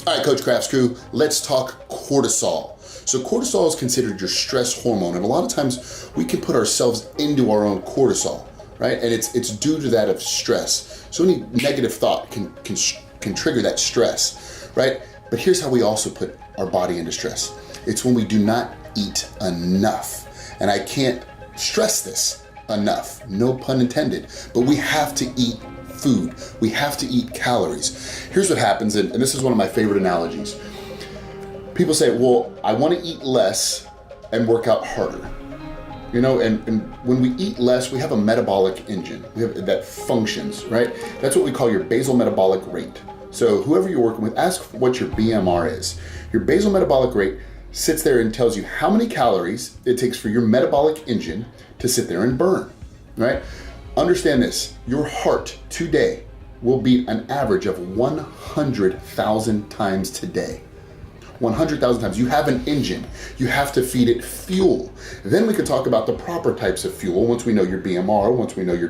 All right, Coach Crafts crew, let's talk cortisol. So cortisol is considered your stress hormone, and a lot of times we can put ourselves into our own cortisol, right? And it's due to that of stress. So any negative thought can trigger that stress, right? But here's how we also put our body into stress. It's when we do not eat enough. And I can't stress this enough, no pun intended, but we have to eat food. We have to eat calories. Here's what happens, and this is one of my favorite analogies. People say, well, I want to eat less and work out harder. You know, and when we eat less, we have a metabolic engine that functions, right? That's what we call your basal metabolic rate. So whoever you're working with, ask what your BMR is. Your basal metabolic rate sits there and tells you how many calories it takes for your metabolic engine to sit there and burn, right? Understand this, your heart today will beat an average of 100,000 times today. 100,000 times. You have an engine. You have to feed it fuel. Then we could talk about the proper types of fuel once we know your BMR, once we know your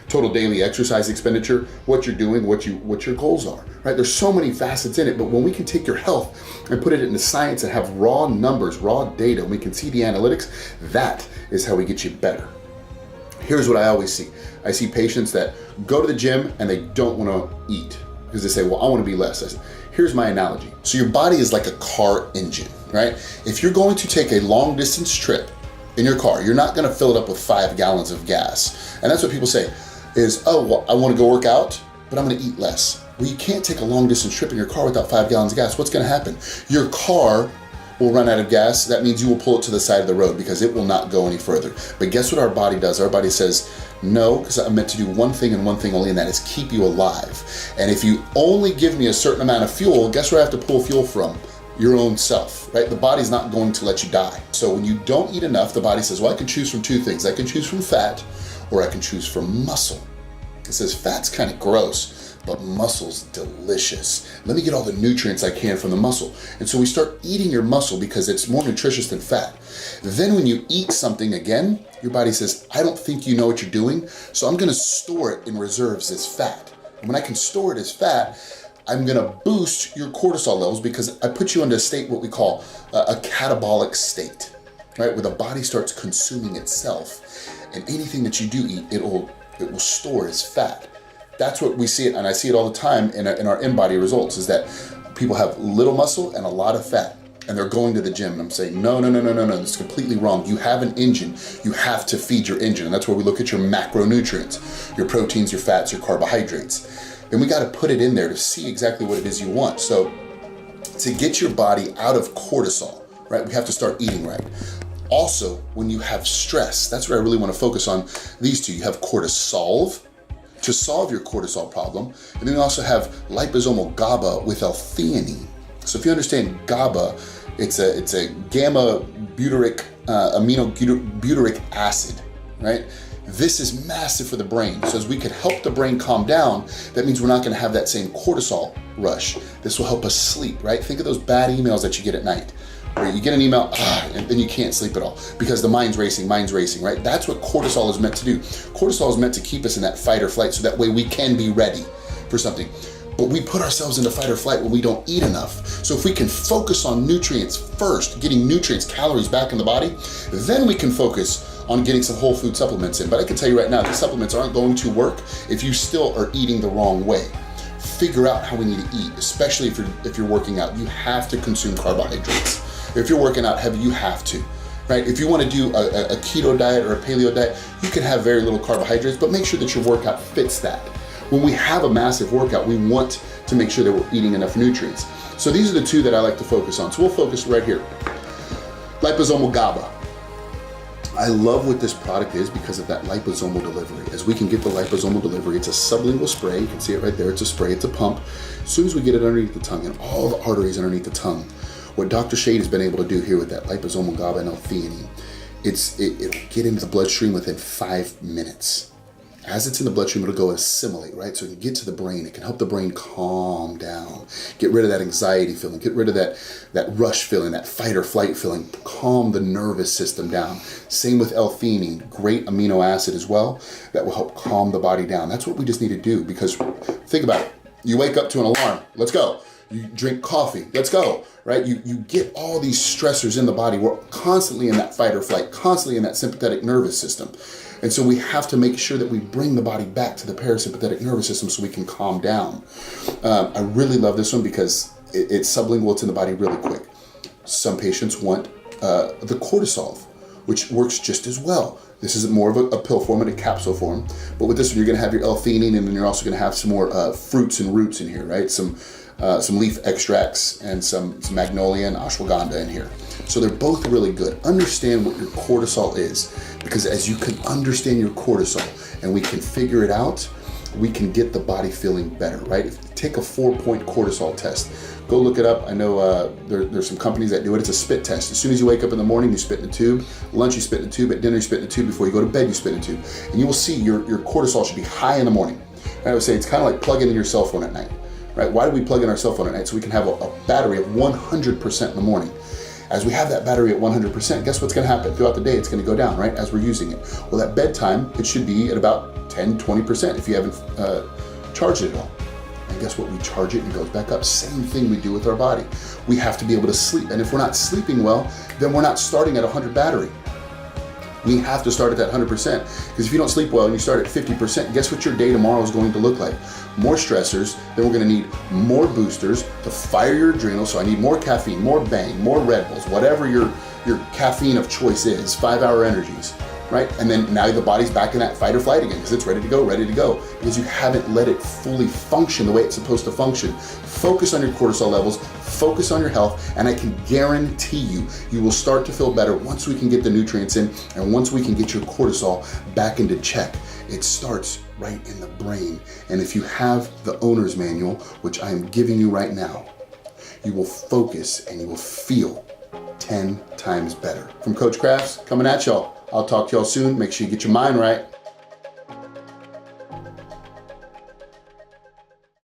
total daily exercise expenditure, what you're doing, what your goals are, right? There's so many facets in it, but when we can take your health and put it into science and have raw numbers, raw data, we can see the analytics, that is how we get you better. Here's what I always see. I see patients that go to the gym and they don't want to eat because they say, well, I want to be less. I say, here's my analogy. So your body is like a car engine, right? If you're going to take a long distance trip in your car, you're not going to fill it up with 5 gallons of gas. And that's what people say is, oh, well, I want to go work out, but I'm going to eat less. Well, you can't take a long distance trip in your car without 5 gallons of gas. What's going to happen? Your car will run out of gas. That means you will pull it to the side of the road because it will not go any further. But guess what our body does? Our body says, no, because I'm meant to do one thing and one thing only, and that is keep you alive. And if you only give me a certain amount of fuel, guess where I have to pull fuel from? Your own self, right? The body's not going to let you die. So when you don't eat enough, the body says, well, I can choose from 2 things. I can choose from fat or I can choose from muscle. It says fat's kind of gross, but muscle's delicious. Let me get all the nutrients I can from the muscle. And so we start eating your muscle because it's more nutritious than fat. Then when you eat something again, your body says, I don't think you know what you're doing, so I'm gonna store it in reserves as fat. And when I can store it as fat, I'm gonna boost your cortisol levels because I put you into a state, what we call a catabolic state, right? Where the body starts consuming itself, and anything that you do eat, it will store as fat. That's what we see it, and I see it all the time in our in-body results, is that people have little muscle and a lot of fat, and they're going to the gym, and I'm saying, no, it's completely wrong. You have an engine, you have to feed your engine, and that's where we look at your macronutrients, your proteins, your fats, your carbohydrates. And we gotta put it in there to see exactly what it is you want. So to get your body out of cortisol, right, we have to start eating right. Also, when you have stress, that's where I really wanna focus on these 2. You have cortisol, to solve your cortisol problem. And then we also have liposomal GABA with L-theanine. So if you understand GABA, it's a gamma butyric aminobutyric acid, right? This is massive for the brain. So as we can help the brain calm down, that means we're not gonna have that same cortisol rush. This will help us sleep, right? Think of those bad emails that you get at night, where you get an email, and then you can't sleep at all because the mind's racing, right? That's what cortisol is meant to do. Cortisol is meant to keep us in that fight or flight so that way we can be ready for something. But we put ourselves into fight or flight when we don't eat enough. So if we can focus on nutrients first, getting nutrients, calories back in the body, then we can focus on getting some whole food supplements in. But I can tell you right now, these supplements aren't going to work if you still are eating the wrong way. Figure out how we need to eat, especially if you're working out. You have to consume carbohydrates. If you're working out heavy, you have to, right? If you want to do a keto diet or a paleo diet, you can have very little carbohydrates, but make sure that your workout fits that. When we have a massive workout, we want to make sure that we're eating enough nutrients. So these are the 2 that I like to focus on. So we'll focus right here. Liposomal GABA. I love what this product is because of that liposomal delivery. As we can get the liposomal delivery, it's a sublingual spray. You can see it right there. It's a spray, it's a pump. As soon as we get it underneath the tongue and all the arteries underneath the tongue, what Dr. Shade has been able to do here with that liposomal GABA and L-theanine, it'll get into the bloodstream within 5 minutes. As it's in the bloodstream, it'll go assimilate, right? So it can get to the brain. It can help the brain calm down, get rid of that anxiety feeling, get rid of that rush feeling, that fight or flight feeling, calm the nervous system down. Same with L-theanine, great amino acid as well, that will help calm the body down. That's what we just need to do, because think about it. You wake up to an alarm, let's go. You drink coffee, let's go, right? You get all these stressors in the body. We're constantly in that fight or flight, constantly in that sympathetic nervous system. And so we have to make sure that we bring the body back to the parasympathetic nervous system so we can calm down. I really love this one because it's sublingual, it's in the body really quick. Some patients want the cortisol, which works just as well. This is more of a pill form and a capsule form. But with this one, you're gonna have your L-theanine, and then you're also gonna have some more fruits and roots in here, right? Some leaf extracts and some magnolia and ashwagandha in here. So they're both really good. Understand what your cortisol is, because as you can understand your cortisol and we can figure it out, we can get the body feeling better, right? Take a 4-point cortisol test. Go look it up. I know there's some companies that do it. It's a spit test. As soon as you wake up in the morning, you spit in a tube. Lunch, you spit in a tube. At dinner, you spit in a tube. Before you go to bed, you spit in a tube. And you will see your cortisol should be high in the morning. And I would say it's kind of like plugging in your cell phone at night, right? Why do we plug in our cell phone at night? So we can have a battery of 100% in the morning. As we have that battery at 100%, guess what's gonna happen? Throughout the day, it's gonna go down, right? As we're using it. Well, at bedtime, it should be at about 10, 20% if you haven't charged it at all. And guess what? We charge it and it goes back up. Same thing we do with our body. We have to be able to sleep. And if we're not sleeping well, then we're not starting at 100 battery. We have to start at that 100%. Because if you don't sleep well and you start at 50%, guess what your day tomorrow is going to look like? More stressors, then we're going to need more boosters to fire your adrenals. So I need more caffeine, more Bang, more Red Bulls, whatever your caffeine of choice is, 5-hour energies, right? And then now the body's back in that fight or flight again because it's ready to go, because you haven't let it fully function the way it's supposed to function. Focus on your cortisol levels, focus on your health, and I can guarantee you will start to feel better once we can get the nutrients in and once we can get your cortisol back into check. It starts right in the brain. And if you have the owner's manual, which I am giving you right now, you will focus and you will feel 10 times better. From Coach Crafts, coming at y'all. I'll talk to y'all soon. Make sure you get your mind right.